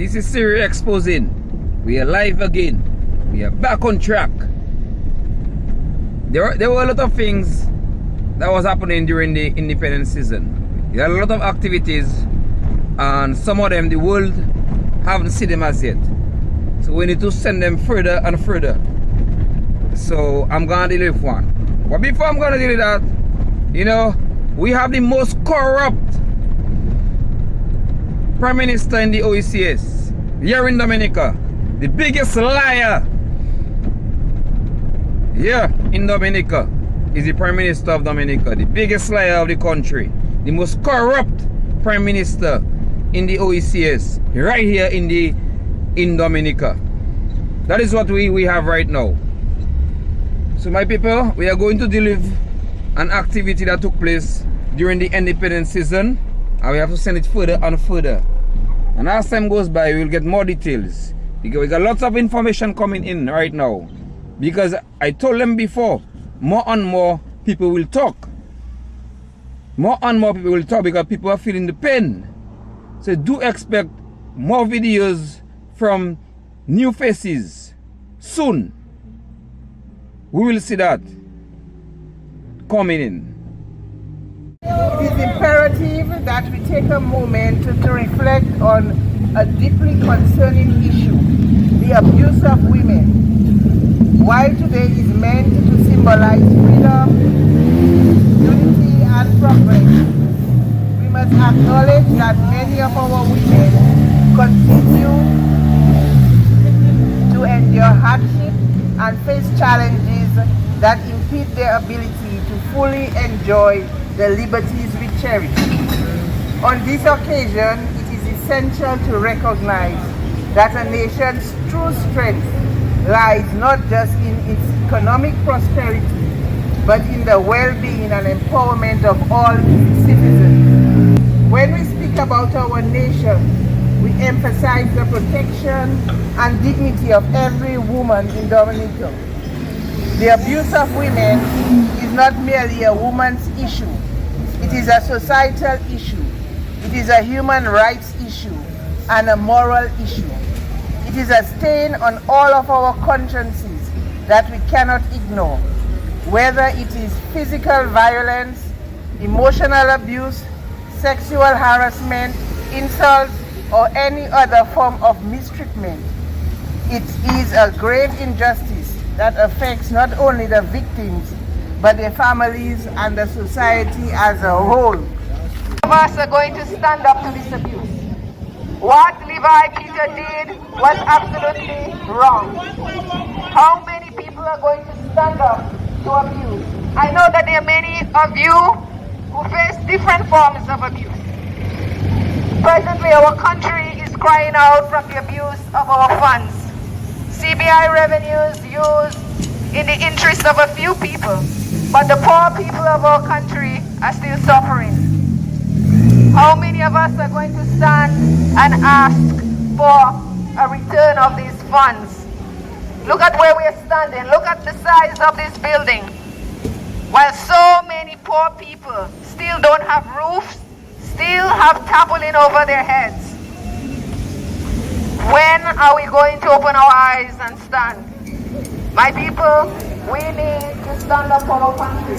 This is Siri Exposing. We are live again. We are back on track. There were a lot of things that was happening during the independence season. There are a lot of activities, and some of them the world haven't seen them as yet. So we need to send them further and further. So I'm gonna deal with one. But before I'm gonna deal with that, you know, we have the most corrupt Prime Minister in the OECS here in Dominica. The biggest liar here in Dominica is the Prime Minister of Dominica. The biggest liar of the country. The most corrupt Prime Minister in the OECS right here in Dominica. That is what we have right now. So my people, we are going to deal with an activity that took place during the independence season, and we have to send it further and further. And as time goes by, we will get more details, because we got lots of information coming in right now. Because I told them before, more and more people will talk. More and more people will talk because people are feeling the pain. So do expect more videos from new faces soon. We will see that coming in. It is imperative that we take a moment to reflect on a deeply concerning issue, the abuse of women. While today is meant to symbolize freedom, unity, and progress, we must acknowledge that many of our women continue to endure hardship and face challenges that impede their ability to fully enjoy the liberties we cherish. On this occasion, it is essential to recognize that a nation's true strength lies not just in its economic prosperity, but in the well-being and empowerment of all its citizens. When we speak about our nation, we emphasize the protection and dignity of every woman in Dominica. The abuse of women is not merely a woman's issue. It is a societal issue. It is a human rights issue and a moral issue. It is a stain on all of our consciences that we cannot ignore, whether it is physical violence, emotional abuse, sexual harassment, insults, or any other form of mistreatment. It is a grave injustice that affects not only the victims, but their families and the society as a whole. All of us are going to stand up to this abuse. What Levi Peter did was absolutely wrong. How many people are going to stand up to abuse? I know that there are many of you who face different forms of abuse. Presently, our country is crying out from the abuse of our funds. CBI revenues used in the interest of a few people, but the poor people of our country are still suffering. How many of us are going to stand and ask for a return of these funds? Look at where we are standing. Look at the size of this building. While so many poor people still don't have roofs, still have tarpaulin over their heads. When are we going to open our eyes and stand? My people, we need to stand up for our country.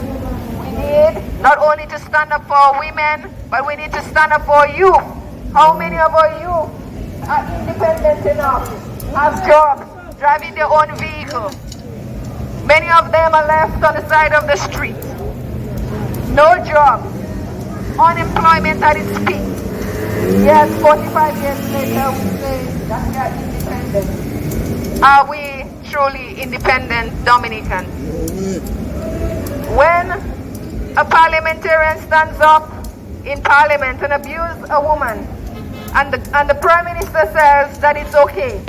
We need not only to stand up for our women, but we need to stand up for our youth. How many of our youth are independent enough, have jobs, driving their own vehicle? Many of them are left on the side of the street. No jobs. Unemployment at its peak. Yes, 45 years later we say that we are independent. Are we truly independent Dominicans? When a parliamentarian stands up in parliament and abuses a woman, and the Prime Minister says that it's okay,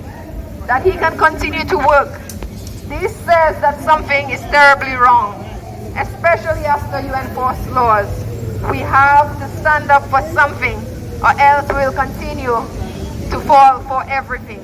that he can continue to work, this says that something is terribly wrong, especially after you enforce laws. We have to stand up for something, or else we'll continue to fall for everything.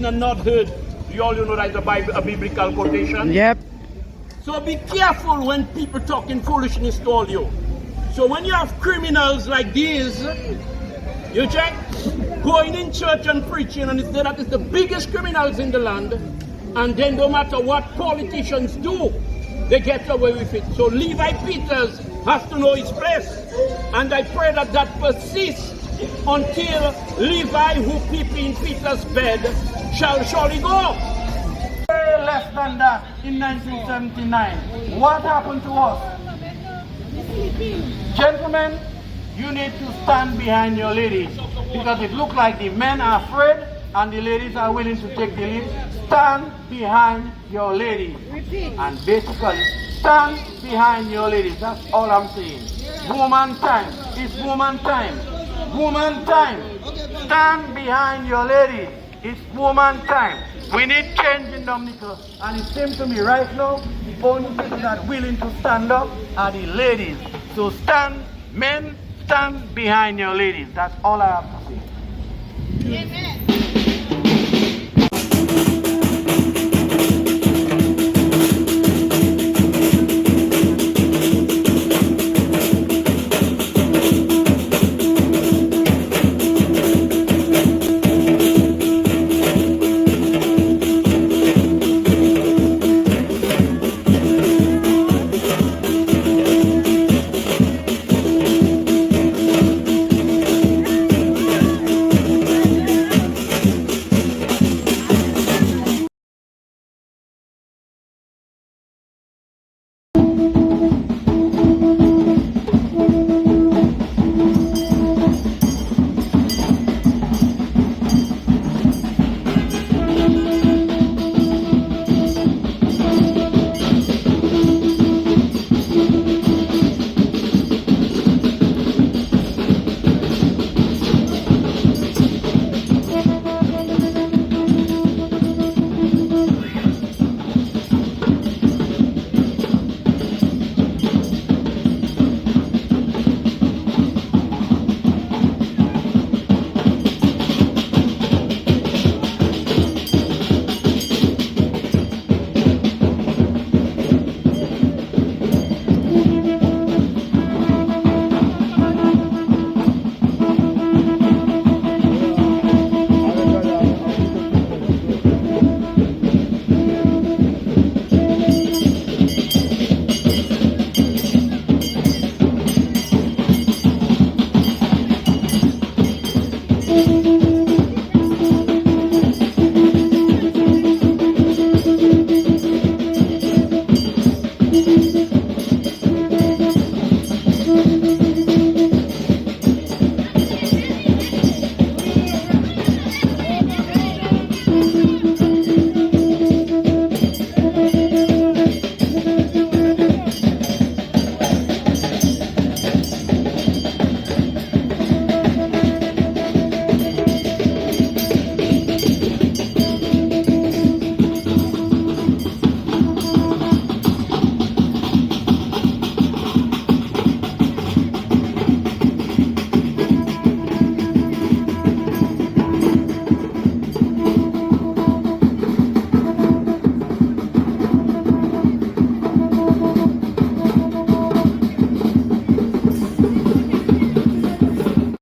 and not heard. You all know that is a biblical quotation. Yep. So be careful when people talking foolishness to all you. So when you have criminals like these, you check, going in church and preaching, and it's that it's the biggest criminals in the land, and then no matter what politicians do, they get away with it. So Levi Peters has to know his place, and I pray that that persists until Levi, who peep in Peter's bed, shall surely go. Less than that in 1979. What happened to us? Gentlemen, you need to stand behind your ladies, because it looks like the men are afraid and the ladies are willing to take the lead. Stand behind your ladies. And basically, stand behind your ladies. That's all I'm saying. Woman time. It's woman time. Woman time. Stand behind your ladies. It's woman time. We need change in Dominica. And it seems to me right now, the only people that are willing to stand up are the ladies. So stand, men, stand behind your ladies. That's all I have to say. Amen.